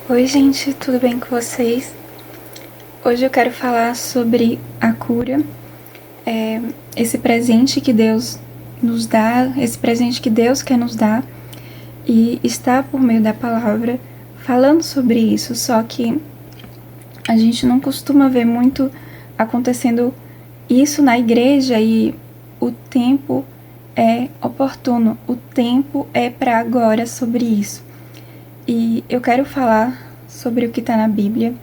Oi gente, tudo bem com vocês? Hoje eu quero falar sobre a cura, esse presente que Deus nos dá, esse presente que Deus quer nos dar e está por meio da palavra falando sobre isso, só que a gente não costuma ver muito acontecendo isso na igreja e o tempo é oportuno, o tempo é para agora sobre isso. E eu quero falar sobre o que está na Bíblia.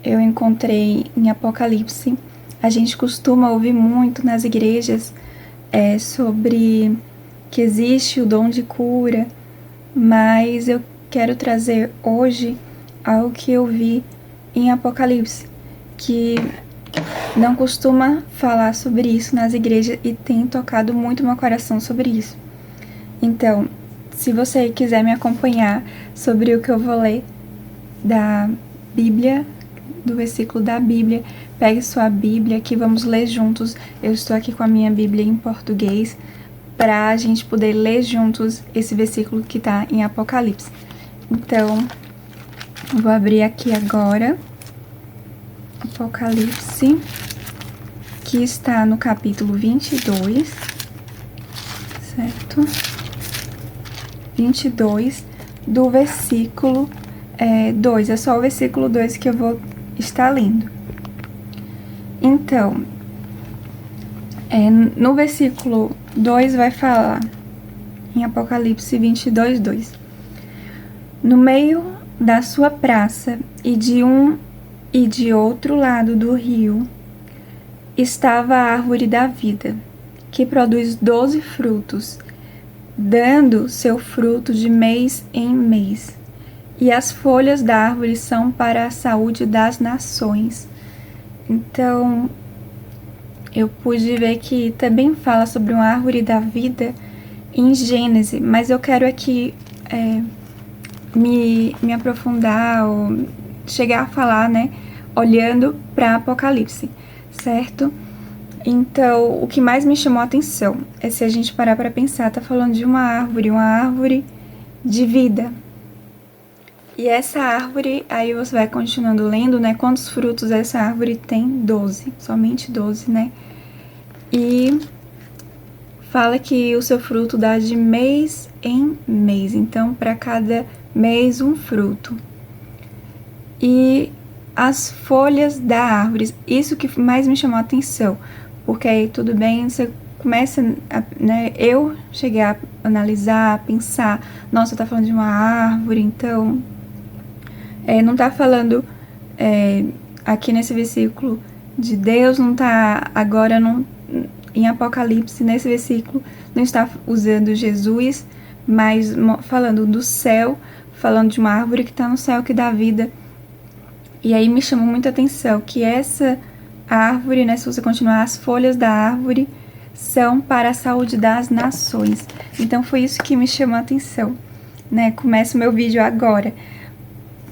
Eu encontrei em Apocalipse. A gente costuma ouvir muito nas igrejas sobre que existe o dom de cura, mas eu quero trazer hoje algo que eu vi em Apocalipse, que não costuma falar sobre isso nas igrejas e tem tocado muito meu coração sobre isso. Então, se você quiser me acompanhar sobre o que eu vou ler da Bíblia, do versículo da Bíblia, pegue sua Bíblia que vamos ler juntos. Eu estou aqui com a minha Bíblia em português para a gente poder ler juntos esse versículo que está em Apocalipse. Então, vou abrir aqui agora Apocalipse, que está no capítulo 22, certo? 22, do versículo 2, é só o versículo 2 que eu vou estar lendo. Então, no versículo 2 vai falar, em Apocalipse 22, 2: No meio da sua praça e de um e de outro lado do rio estava a árvore da vida, que produz 12 frutos, dando seu fruto de mês em mês. E as folhas da árvore são para a saúde das nações. Então, eu pude ver que também fala sobre uma árvore da vida em Gênesis, mas eu quero aqui me aprofundar ou chegar a falar, olhando para Apocalipse, certo? Então, o que mais me chamou a atenção é, se a gente parar para pensar, tá falando de uma árvore de vida. E essa árvore, aí você vai continuando lendo, quantos frutos essa árvore tem? 12, somente 12, E fala que o seu fruto dá de mês em mês, então para cada mês um fruto. E as folhas da árvore, isso que mais me chamou a atenção, porque aí tudo bem, você começa, eu cheguei a analisar, a pensar, nossa, tá falando de uma árvore, então não tá falando aqui nesse versículo de Deus, não tá agora em Apocalipse, nesse versículo, não está usando Jesus, mas falando do céu, falando de uma árvore que está no céu, que dá vida. E aí me chamou muita atenção que essa árvore, se você continuar, as folhas da árvore são para a saúde das nações. Então foi isso que me chamou a atenção, Começo o meu vídeo agora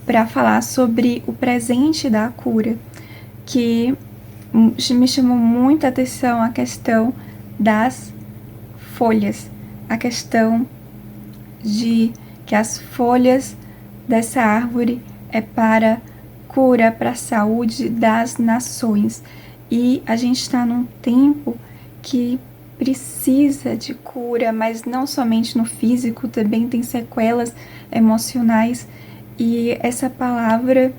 para falar sobre o presente da cura, que me chamou muita atenção a questão das folhas, a questão de que as folhas dessa árvore é para cura, para a saúde das nações. E a gente está num tempo que precisa de cura, mas não somente no físico, também tem sequelas emocionais. E essa palavra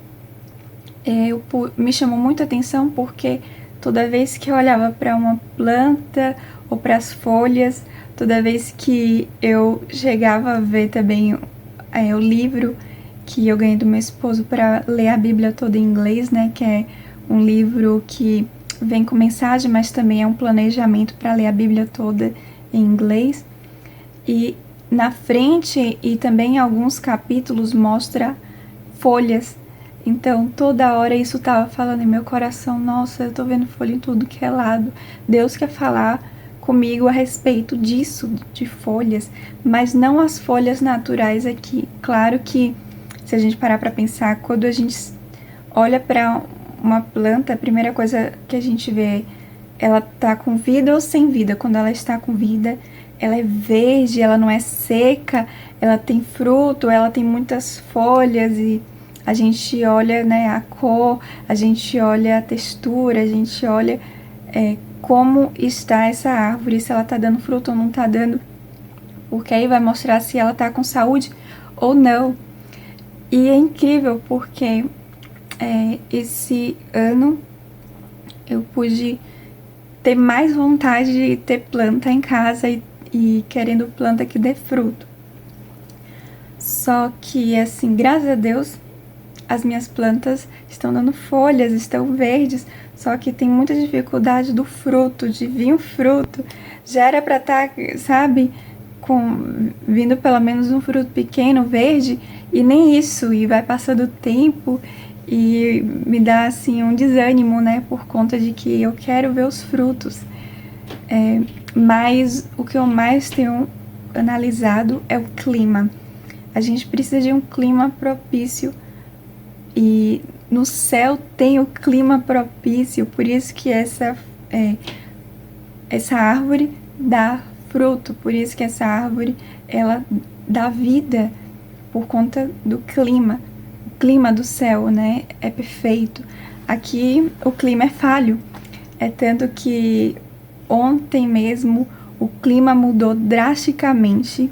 me chamou muita atenção porque toda vez que eu olhava para uma planta ou para as folhas, toda vez que eu chegava a ver também o livro que eu ganhei do meu esposo para ler a Bíblia toda em inglês, que é um livro que vem com mensagem, mas também é um planejamento para ler a Bíblia toda em inglês. E na frente e também em alguns capítulos mostra folhas. Então toda hora isso estava falando em meu coração, nossa, eu tô vendo folha em tudo que é lado. Deus quer falar comigo a respeito disso, de folhas, mas não as folhas naturais aqui. Claro que se a gente parar para pensar, quando a gente olha para uma planta, a primeira coisa que a gente vê, ela tá com vida ou sem vida. Quando ela está com vida, ela é verde, ela não é seca, ela tem fruto, ela tem muitas folhas e a gente olha, né, a cor, a gente olha a textura, a gente olha como está essa árvore, se ela está dando fruto ou não está dando, porque aí vai mostrar se ela está com saúde ou não. E é incrível porque esse ano eu pude ter mais vontade de ter planta em casa e querendo planta que dê fruto. Só que, assim, graças a Deus, as minhas plantas estão dando folhas, estão verdes, só que tem muita dificuldade do fruto, de vir um fruto. Já era para estar, sabe, vindo pelo menos um fruto pequeno, verde, e nem isso, e vai passando o tempo e me dá, assim, um desânimo, né, por conta de que eu quero ver os frutos. Mas o que eu mais tenho analisado é o clima. A gente precisa de um clima propício e no céu tem o clima propício, por isso que essa árvore dá fruto, por isso que essa árvore ela dá vida por conta do clima. O clima do céu, né, é perfeito. Aqui o clima é falho, é tanto que ontem mesmo o clima mudou drasticamente.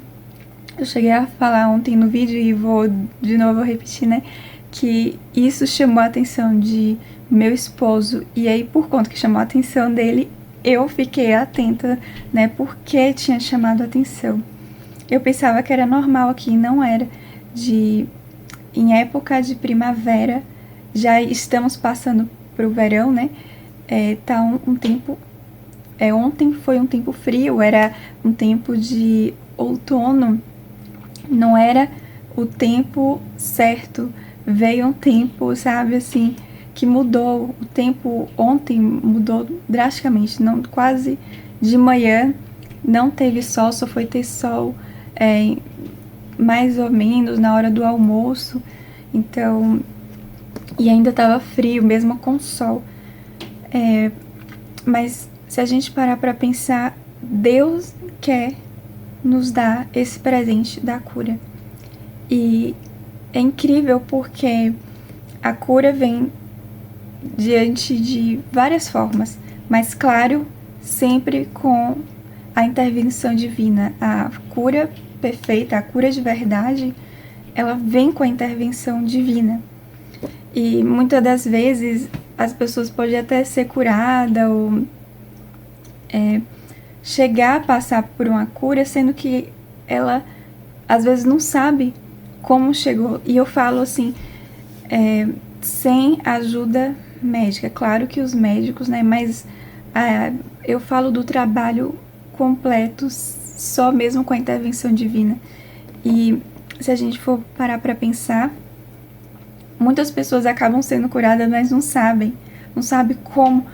Eu cheguei a falar ontem no vídeo e vou de novo repetir, né? Que isso chamou a atenção de meu esposo. E aí, por conta que chamou a atenção dele, eu fiquei atenta, né? Porque tinha chamado a atenção. Eu pensava que era normal aqui, não era. Em época de primavera, já estamos passando pro verão, né? Tá um tempo... ontem foi um tempo frio, era um tempo de outono. Não era o tempo certo, veio um tempo, sabe, assim, que mudou. O tempo ontem mudou drasticamente, não, quase de manhã não teve sol, só foi ter sol mais ou menos na hora do almoço, então, e ainda estava frio, mesmo com sol. Mas se a gente parar para pensar, Deus quer nos dá esse presente da cura. E é incrível porque a cura vem diante de várias formas, mas claro, sempre com a intervenção divina. A cura perfeita, a cura de verdade, ela vem com a intervenção divina. E muitas das vezes as pessoas podem até ser curadas ou chegar a passar por uma cura, sendo que ela às vezes não sabe como chegou. E eu falo assim, sem ajuda médica. Claro que os médicos, né? Mas eu falo do trabalho completo, só mesmo com a intervenção divina. E se a gente for parar para pensar, muitas pessoas acabam sendo curadas, mas não sabem. Não sabem como,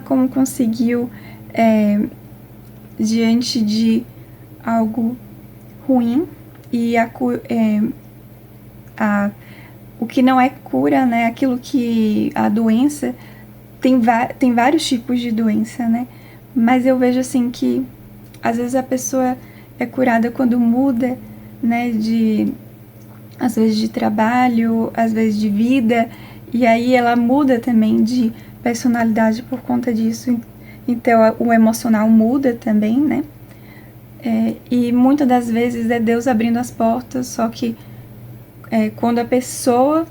como conseguiu, diante de algo ruim, e o que não é cura, né? Aquilo que a doença tem vários tipos de doença, né? Mas eu vejo assim que às vezes a pessoa é curada quando muda, né? Às vezes de trabalho, às vezes de vida, e aí ela muda também de personalidade por conta disso. Então o emocional muda também, né? E muitas das vezes é Deus abrindo as portas, só que quando a pessoa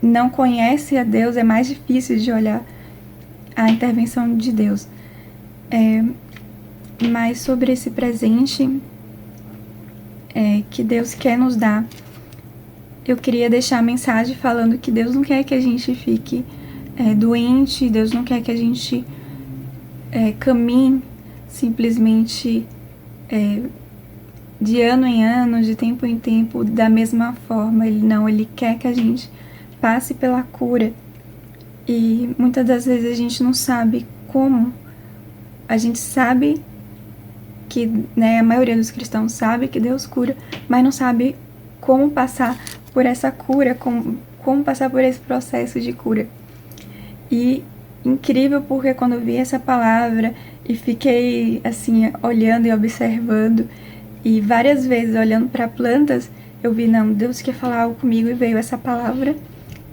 não conhece a Deus, é mais difícil de olhar a intervenção de Deus. Mas sobre esse presente que Deus quer nos dar, eu queria deixar a mensagem falando que Deus não quer que a gente fique doente, Deus não quer que a gente caminhe simplesmente de ano em ano, de tempo em tempo, da mesma forma. Ele quer que a gente passe pela cura. E muitas das vezes a gente não sabe como. A gente sabe que, né, a maioria dos cristãos sabe que Deus cura, mas não sabe como passar por essa cura, como passar por esse processo de cura. E incrível porque quando eu vi essa palavra e fiquei assim olhando e observando, e várias vezes olhando para plantas, eu vi, não, Deus quer falar algo comigo e veio essa palavra.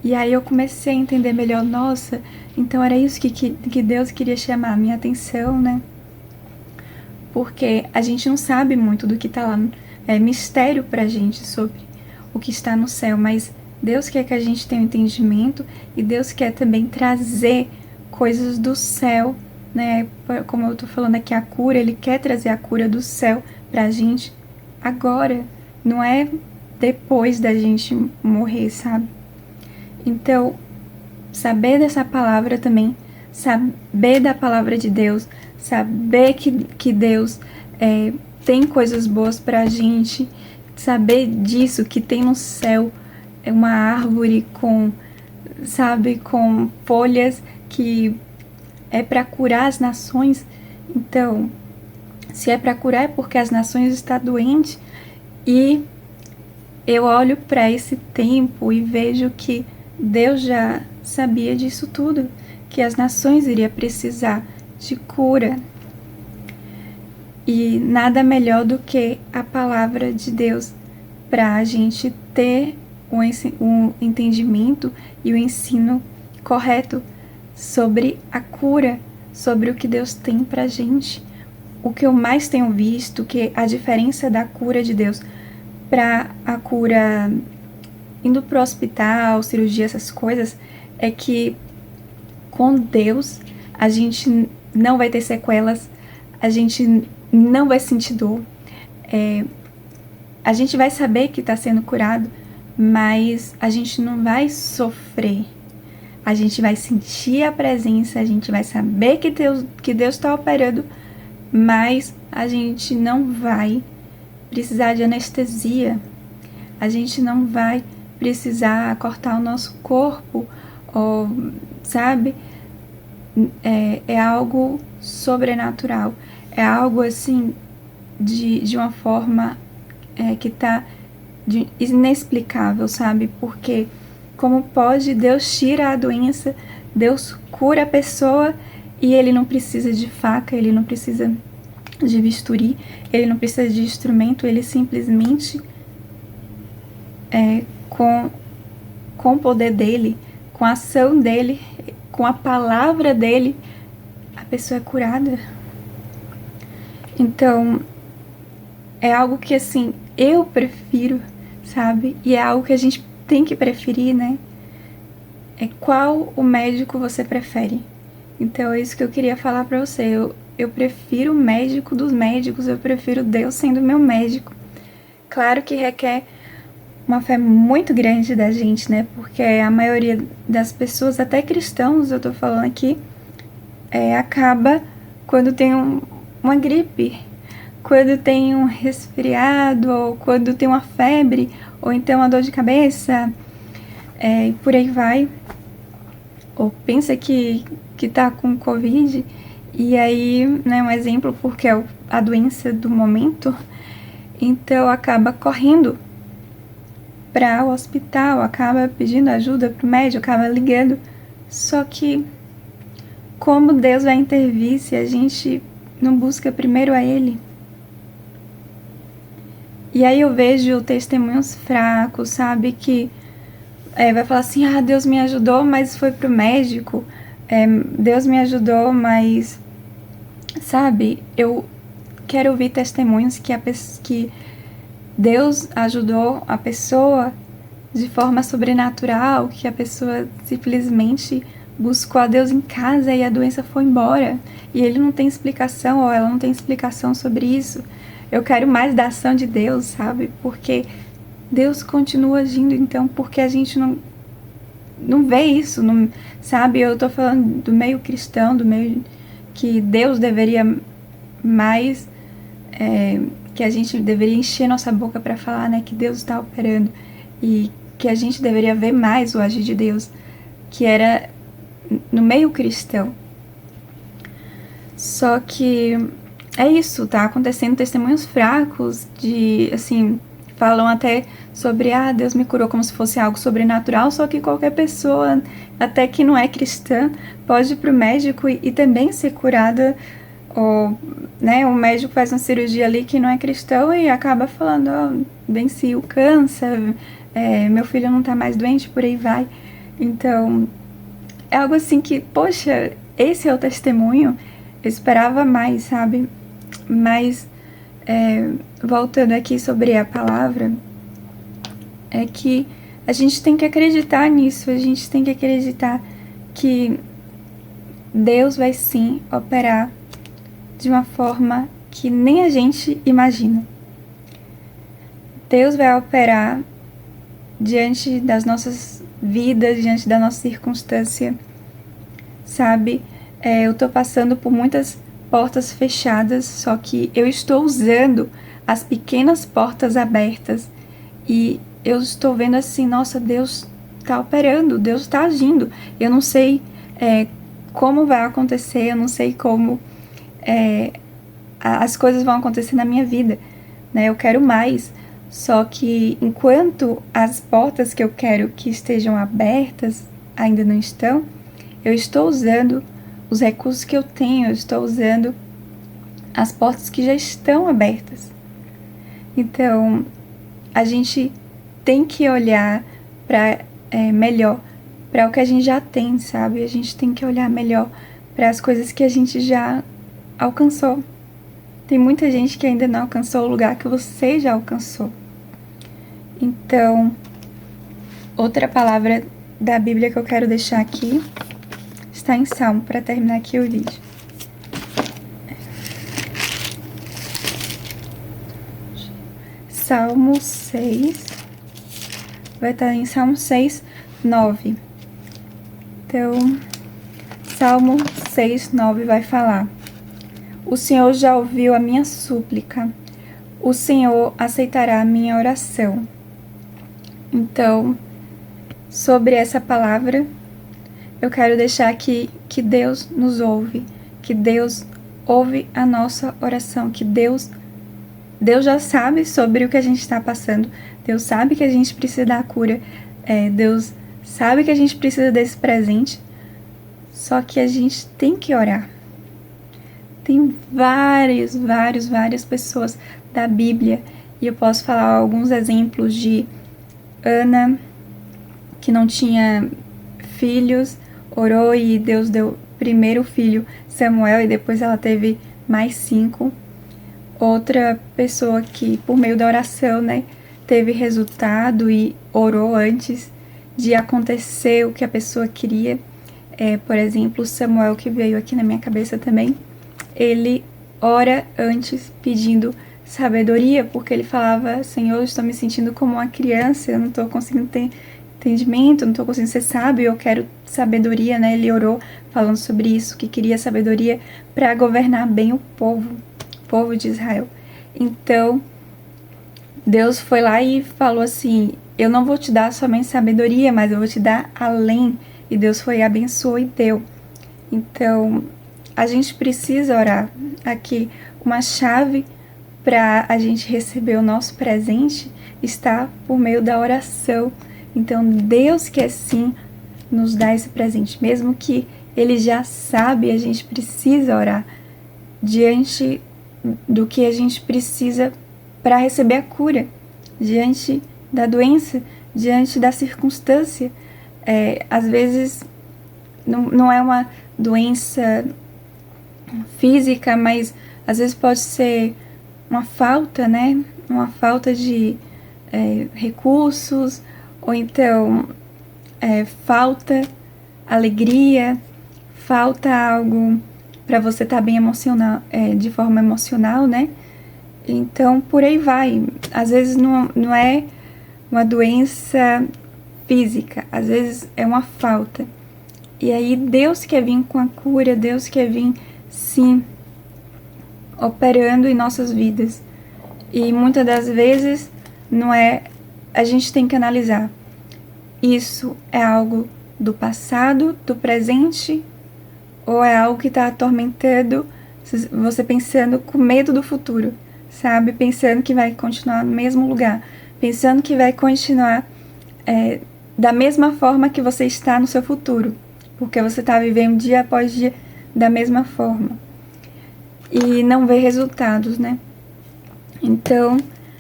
E aí eu comecei a entender melhor, nossa, então era isso que Deus queria chamar a minha atenção, né? Porque a gente não sabe muito do que tá lá, é mistério pra gente sobre o que está no céu, mas Deus quer que a gente tenha um entendimento e Deus quer também trazer coisas do céu, né? Como eu tô falando aqui, a cura, Ele quer trazer a cura do céu pra gente agora, não é depois da gente morrer, sabe? Então, saber dessa palavra também, saber da palavra de Deus, saber que Deus tem coisas boas pra gente, saber disso, que tem no céu uma árvore com, sabe, com folhas que é para curar as nações. Então, se é para curar é porque as nações estão doentes. E eu olho para esse tempo e vejo que Deus já sabia disso tudo, que as nações iriam precisar de cura. E nada melhor do que a palavra de Deus para a gente ter um entendimento e o ensino correto sobre a cura, sobre o que Deus tem para a gente. O que eu mais tenho visto, que a diferença da cura de Deus para a cura indo pro hospital, cirurgia, essas coisas, é que com Deus a gente não vai ter sequelas, a gente não vai sentir dor, a gente vai saber que está sendo curado, mas a gente não vai sofrer. A gente vai sentir a presença, a gente vai saber que Deus está operando, mas a gente não vai precisar de anestesia, a gente não vai precisar cortar o nosso corpo, ou, sabe? É algo sobrenatural, é algo assim de uma forma que tá inexplicável, sabe? Porque como pode Deus tira a doença, Deus cura a pessoa e Ele não precisa de faca, Ele não precisa de bisturi, Ele não precisa de instrumento, Ele simplesmente com o poder dEle, com a ação dEle, com a palavra dEle, a pessoa é curada. Então, é algo que, assim, eu prefiro, sabe? E é algo que a gente tem que preferir, né? É qual o médico você prefere. Então, é isso que eu queria falar pra você. Eu prefiro o médico dos médicos, eu prefiro Deus sendo meu médico. Claro que requer uma fé muito grande da gente, né? Porque a maioria das pessoas, até cristãos, eu tô falando aqui, acaba quando tem uma gripe, quando tem um resfriado, ou quando tem uma febre, ou então uma dor de cabeça, e por aí vai. Ou pensa que tá com Covid, e aí, né, um exemplo, porque é a doença do momento, então acaba correndo para o hospital, acaba pedindo ajuda pro médico, acaba ligando. Só que como Deus vai intervir se a gente não busca primeiro a Ele? E aí eu vejo testemunhos fracos, sabe, que vai falar assim, Deus me ajudou, mas foi pro médico, Deus me ajudou, mas, sabe, eu quero ouvir testemunhos que Deus ajudou a pessoa de forma sobrenatural, que a pessoa simplesmente buscou a Deus em casa e a doença foi embora. E ele não tem explicação, ou ela não tem explicação sobre isso. Eu quero mais da ação de Deus, sabe? Porque Deus continua agindo, então, porque a gente não vê isso, não, sabe? Eu tô falando do meio cristão, do meio que Deus deveria mais... que a gente deveria encher nossa boca para falar, né, que Deus está operando, e que a gente deveria ver mais o agir de Deus, que era no meio cristão. Só que é isso, tá acontecendo testemunhos fracos de, assim, falam até sobre, Deus me curou como se fosse algo sobrenatural, só que qualquer pessoa, até que não é cristã, pode ir pro médico e também ser curada Ou, né, um médico faz uma cirurgia ali que não é cristão e acaba falando, oh, venci o câncer, meu filho não tá mais doente, por aí vai. Então, é algo assim que, poxa, esse é o testemunho, eu esperava mais, sabe? Mas, voltando aqui sobre a palavra, é que a gente tem que acreditar nisso, a gente tem que acreditar que Deus vai sim operar de uma forma que nem a gente imagina. Deus vai operar diante das nossas vidas, diante da nossa circunstância, sabe? Eu tô passando por muitas portas fechadas, só que eu estou usando as pequenas portas abertas e eu estou vendo assim, nossa, Deus tá operando, Deus tá agindo. Eu não sei como vai acontecer, eu não sei como as coisas vão acontecer na minha vida, né? Eu quero mais, só que enquanto as portas que eu quero que estejam abertas ainda não estão, eu estou usando os recursos que eu tenho, eu estou usando as portas que já estão abertas. Então, a gente tem que olhar para melhor para o que a gente já tem, sabe? A gente tem que olhar melhor para as coisas que a gente já alcançou. Tem muita gente que ainda não alcançou o lugar que você já alcançou. Então, outra palavra da Bíblia que eu quero deixar aqui está em Salmo, para terminar aqui o vídeo. Salmo 6, vai estar em Salmo 6, 9. Então, Salmo 6, 9 vai falar: o Senhor já ouviu a minha súplica, o Senhor aceitará a minha oração. Então, sobre essa palavra, eu quero deixar aqui que Deus nos ouve, que Deus ouve a nossa oração, que Deus já sabe sobre o que a gente está passando, Deus sabe que a gente precisa da cura, Deus sabe que a gente precisa desse presente, só que a gente tem que orar. Tem várias pessoas da Bíblia, e eu posso falar alguns exemplos de Ana, que não tinha filhos, orou e Deus deu primeiro o filho Samuel e depois ela teve mais 5. Outra pessoa que, por meio da oração, né, teve resultado e orou antes de acontecer o que a pessoa queria. Por exemplo, Samuel, que veio aqui na minha cabeça também, ele ora antes pedindo sabedoria, porque ele falava: Senhor, eu estou me sentindo como uma criança, eu não estou conseguindo ter entendimento, não estou conseguindo ser sábio, eu quero sabedoria, né? Ele orou falando sobre isso, que queria sabedoria para governar bem o povo de Israel. Então, Deus foi lá e falou assim: eu não vou te dar somente sabedoria, mas eu vou te dar além. E Deus foi, abençoou e deu. Então, a gente precisa orar. Aqui, uma chave para a gente receber o nosso presente está por meio da oração. Então, Deus quer sim nos dar esse presente, mesmo que Ele já sabe, a gente precisa orar diante do que a gente precisa para receber a cura, diante da doença, diante da circunstância. Às vezes não é uma doença física, mas às vezes pode ser uma falta, né? Uma falta de recursos, ou então falta alegria, falta algo para você estar bem emocional, de forma emocional, né? Então, por aí vai. Às vezes não é uma doença física, às vezes é uma falta. E aí Deus quer vir com a cura, Deus quer vir, sim, operando em nossas vidas. E muitas das vezes não é... A gente tem que analisar. Isso é algo do passado, do presente, ou é algo que está atormentando você, pensando com medo do futuro, sabe? Pensando que vai continuar no mesmo lugar, pensando que vai continuar da mesma forma que você está no seu futuro, porque você está vivendo dia após dia da mesma forma. e não ver resultados, né? Então,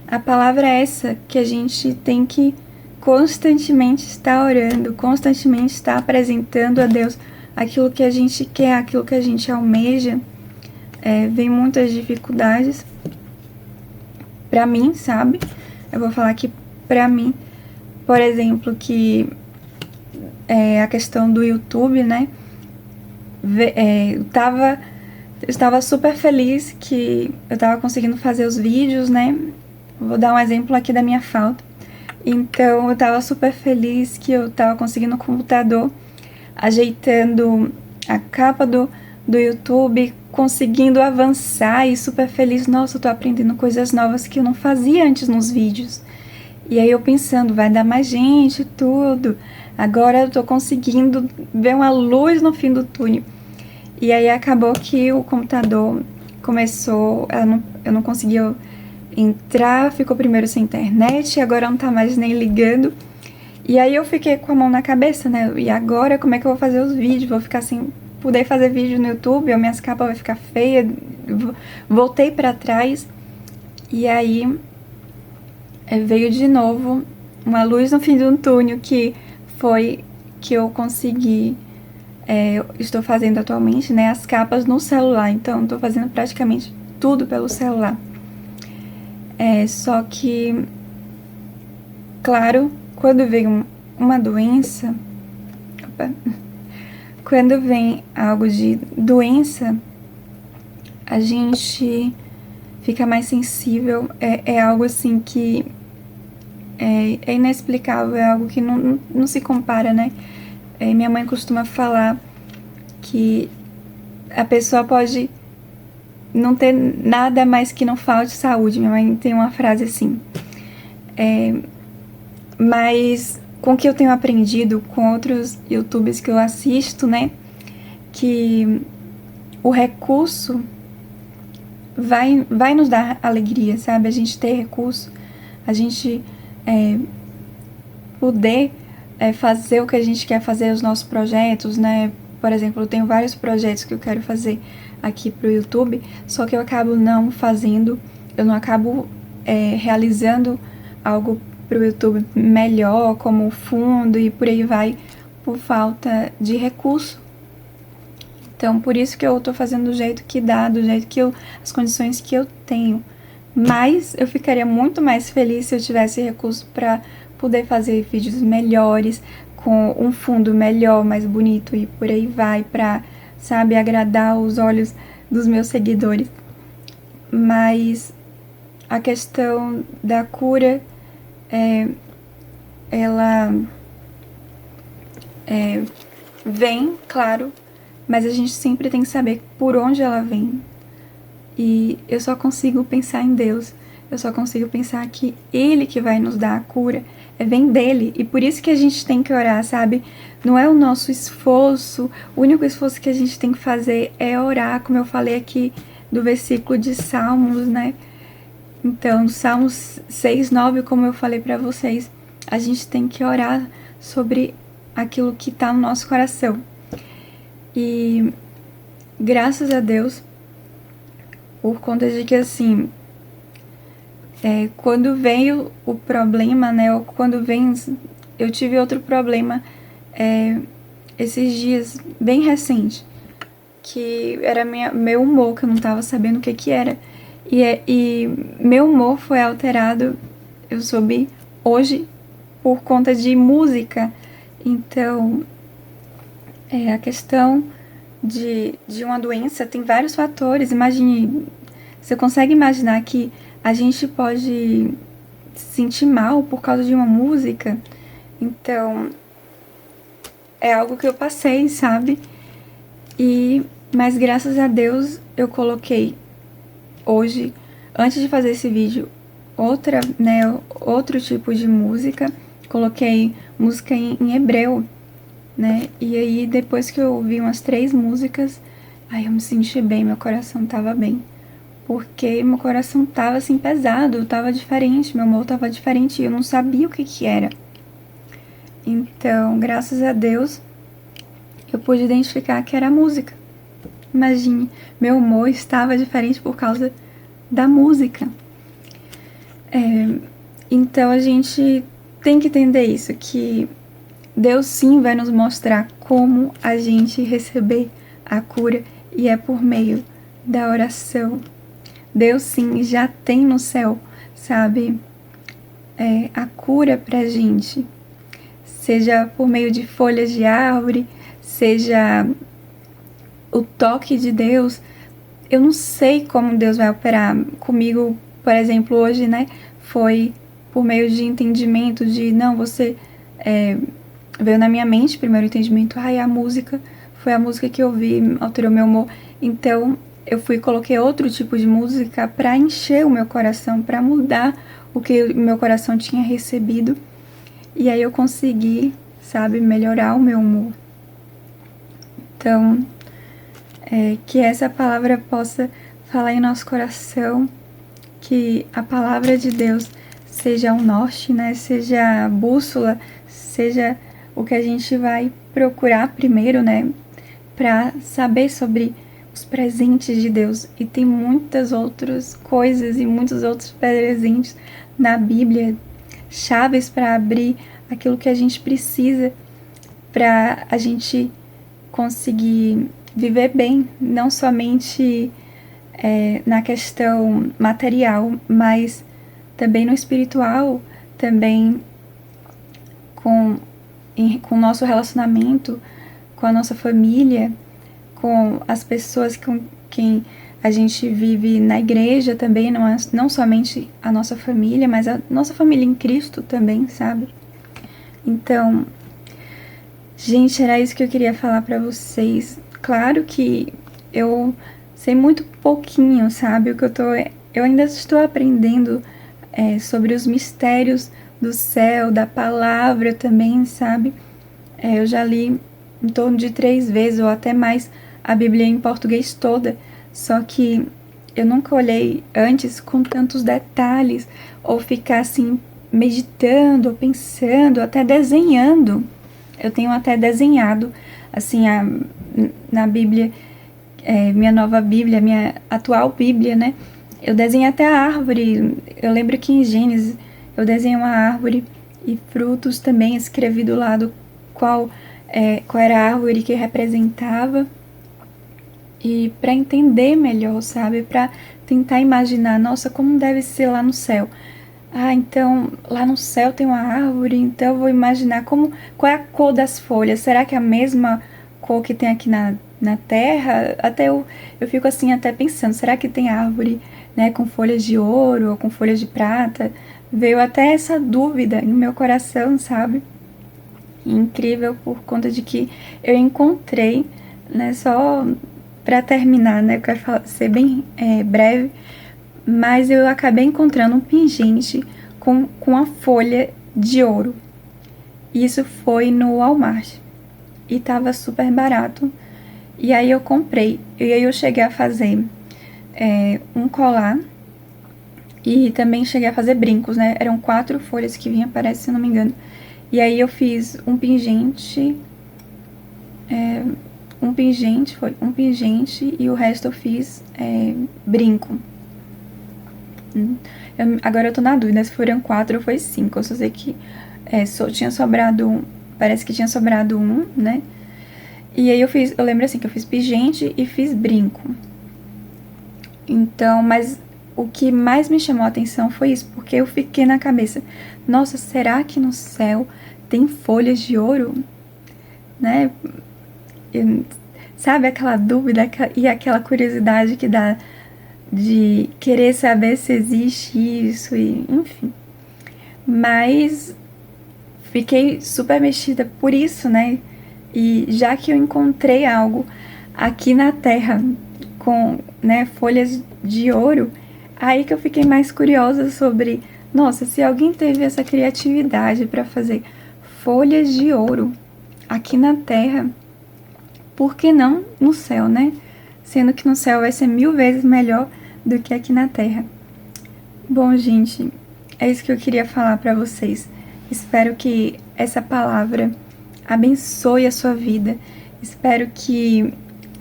a palavra é essa, que a gente tem que constantemente estar orando, constantemente estar apresentando a Deus aquilo que a gente quer, aquilo que a gente almeja. Vem muitas dificuldades pra mim, sabe? Eu vou falar aqui pra mim, por exemplo, que a questão do YouTube, né? Eu estava super feliz que eu estava conseguindo fazer os vídeos, né? Vou dar um exemplo aqui da minha falta. Então, eu estava super feliz que eu estava conseguindo no computador, ajeitando a capa do YouTube, conseguindo avançar e super feliz. Nossa, eu tô aprendendo coisas novas que eu não fazia antes nos vídeos. E aí eu pensando, vai dar mais gente, tudo. Agora eu tô conseguindo ver uma luz no fim do túnel. E aí acabou que o computador começou, eu não conseguia entrar, ficou primeiro sem internet, agora não tá mais nem ligando. E aí eu fiquei com a mão na cabeça, né? E agora como é que eu vou fazer os vídeos? Vou ficar sem poder fazer vídeo no YouTube, ou minhas capas vai ficar feia. Voltei pra trás e aí veio de novo uma luz no fim do túnel, que foi que eu consegui. Eu estou fazendo atualmente, né, as capas no celular, então estou fazendo praticamente tudo pelo celular. Só que, claro, quando vem uma doença, quando vem algo de doença, a gente fica mais sensível. É algo assim que é inexplicável, é algo que não se compara, né? Minha mãe costuma falar que a pessoa pode não ter nada mais que não falte saúde. Minha mãe tem uma frase assim. Mas com o que eu tenho aprendido com outros YouTubers que eu assisto, né? Que o recurso vai nos dar alegria, sabe? A gente ter recurso, a gente poder fazer o que a gente quer fazer, os nossos projetos, né? Por exemplo, eu tenho vários projetos que eu quero fazer aqui pro YouTube, só que eu acabo não fazendo, eu não acabo realizando algo pro YouTube melhor, como fundo e por aí vai, por falta de recurso. Então, por isso que eu tô fazendo do jeito que dá, do jeito que as condições que eu tenho. Mas eu ficaria muito mais feliz se eu tivesse recurso para poder fazer vídeos melhores, com um fundo melhor, mais bonito e por aí vai, pra, sabe, agradar os olhos dos meus seguidores. Mas a questão da cura, ela vem, claro, mas a gente sempre tem que saber por onde ela vem. E eu só consigo pensar em Deus, eu só consigo pensar que Ele que vai nos dar a cura, vem dele. E por isso que a gente tem que orar, sabe? Não é o nosso esforço, o único esforço que a gente tem que fazer é orar, como eu falei aqui do versículo de Salmos, né? Então, Salmos 6:9, como eu falei pra vocês, a gente tem que orar sobre aquilo que tá no nosso coração. E graças a Deus, por conta de que, assim, quando veio o problema, né, ou quando vem, eu tive outro problema esses dias, bem recente, que era meu humor, que eu não tava sabendo o que era, e meu humor foi alterado, eu soube hoje, por conta de música. Então, a questão de uma doença tem vários fatores. Imagine, você consegue imaginar que a gente pode se sentir mal por causa de uma música? Então, é algo que eu passei, sabe? Mas graças a Deus eu coloquei hoje, antes de fazer esse vídeo, outro tipo de música. Coloquei música em hebreu, né? E aí, depois que eu ouvi umas 3 músicas, aí eu me senti bem, meu coração tava bem. Porque meu coração tava assim pesado, tava diferente, meu humor tava diferente e eu não sabia o que era. Então, graças a Deus, eu pude identificar que era a música. Imagine, meu humor estava diferente por causa da música. Então a gente tem que entender isso, que Deus sim vai nos mostrar como a gente receber a cura, e é por meio da oração. Deus sim já tem no céu, sabe, a cura pra gente, seja por meio de folhas de árvore, seja o toque de Deus. Eu não sei como Deus vai operar comigo, por exemplo, hoje, né, foi por meio de entendimento, de não, você veio na minha mente primeiro o entendimento, a música, foi a música que eu ouvi, alterou meu humor, então eu fui e coloquei outro tipo de música para encher o meu coração, para mudar o que o meu coração tinha recebido, e aí eu consegui, sabe, melhorar o meu humor. Então, que essa palavra possa falar em nosso coração, que a palavra de Deus seja um norte, né? Seja a bússola, seja o que a gente vai procurar primeiro, né? Para saber sobre os presentes de Deus. E tem muitas outras coisas e muitos outros presentes na Bíblia, chaves para abrir aquilo que a gente precisa para a gente conseguir viver bem, não somente na questão material, mas também no espiritual, também com o nosso relacionamento, com a nossa família, com as pessoas com quem a gente vive na igreja também, não somente a nossa família, mas a nossa família em Cristo também, sabe? Então, gente, era isso que eu queria falar pra vocês. Claro que eu sei muito pouquinho, sabe? Eu ainda estou aprendendo sobre os mistérios do céu, da palavra também, sabe? Eu já li em torno de 3 vezes ou até mais a Bíblia em português toda, só que eu nunca olhei antes com tantos detalhes, ou ficar assim meditando, ou pensando, até desenhando. Eu tenho até desenhado assim na Bíblia, minha nova Bíblia, minha atual Bíblia, né? Eu desenho até a árvore. Eu lembro que em Gênesis eu desenhei uma árvore e frutos também, escrevi do lado qual era a árvore que representava, e para entender melhor, sabe? Para tentar imaginar, nossa, como deve ser lá no céu. Então lá no céu tem uma árvore, então eu vou imaginar qual é a cor das folhas. Será que é a mesma cor que tem aqui na terra? Até eu fico assim até pensando, será que tem árvore, né, com folhas de ouro ou com folhas de prata? Veio até essa dúvida no meu coração, sabe? Incrível por conta de que eu encontrei, né, só para terminar, né, eu quero ser bem breve, mas eu acabei encontrando um pingente com a folha de ouro. Isso foi no Walmart e tava super barato, e aí eu comprei, e aí eu cheguei a fazer um colar, e também cheguei a fazer brincos, né, eram 4 folhas que vinha, parece, se eu não me engano. E aí eu fiz um pingente, foi um pingente, e o resto eu fiz brinco. Agora eu tô na dúvida se foram 4 ou foi 5, eu só sei que tinha sobrado, parece que tinha sobrado um, né? E aí eu lembro assim, que eu fiz pingente e fiz brinco. Então, mas o que mais me chamou a atenção foi isso, porque eu fiquei na cabeça, nossa, será que no céu tem folhas de ouro, né? Sabe aquela dúvida e aquela curiosidade que dá de querer saber se existe isso, e enfim. Mas fiquei super mexida por isso, né? E já que eu encontrei algo aqui na Terra com, né, folhas de ouro, aí que eu fiquei mais curiosa sobre, nossa, se alguém teve essa criatividade para fazer folhas de ouro aqui na Terra, por que não no céu, né? Sendo que no céu vai ser 1000 vezes melhor do que aqui na Terra. Bom, gente, é isso que eu queria falar para vocês. Espero que essa palavra abençoe a sua vida. Espero que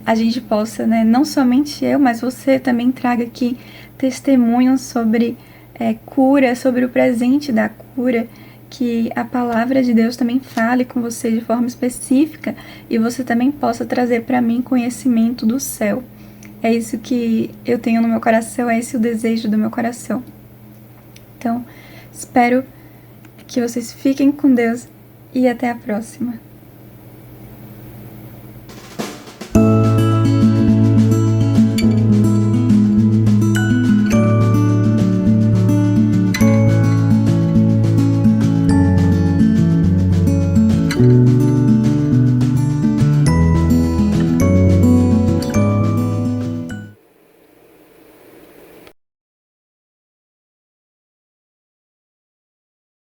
a gente possa, né, não somente eu, mas você também traga aqui testemunhos sobre cura, sobre o presente da cura, que a palavra de Deus também fale com você de forma específica e você também possa trazer para mim conhecimento do céu. É isso que eu tenho no meu coração, é esse o desejo do meu coração. Então, espero que vocês fiquem com Deus e até a próxima.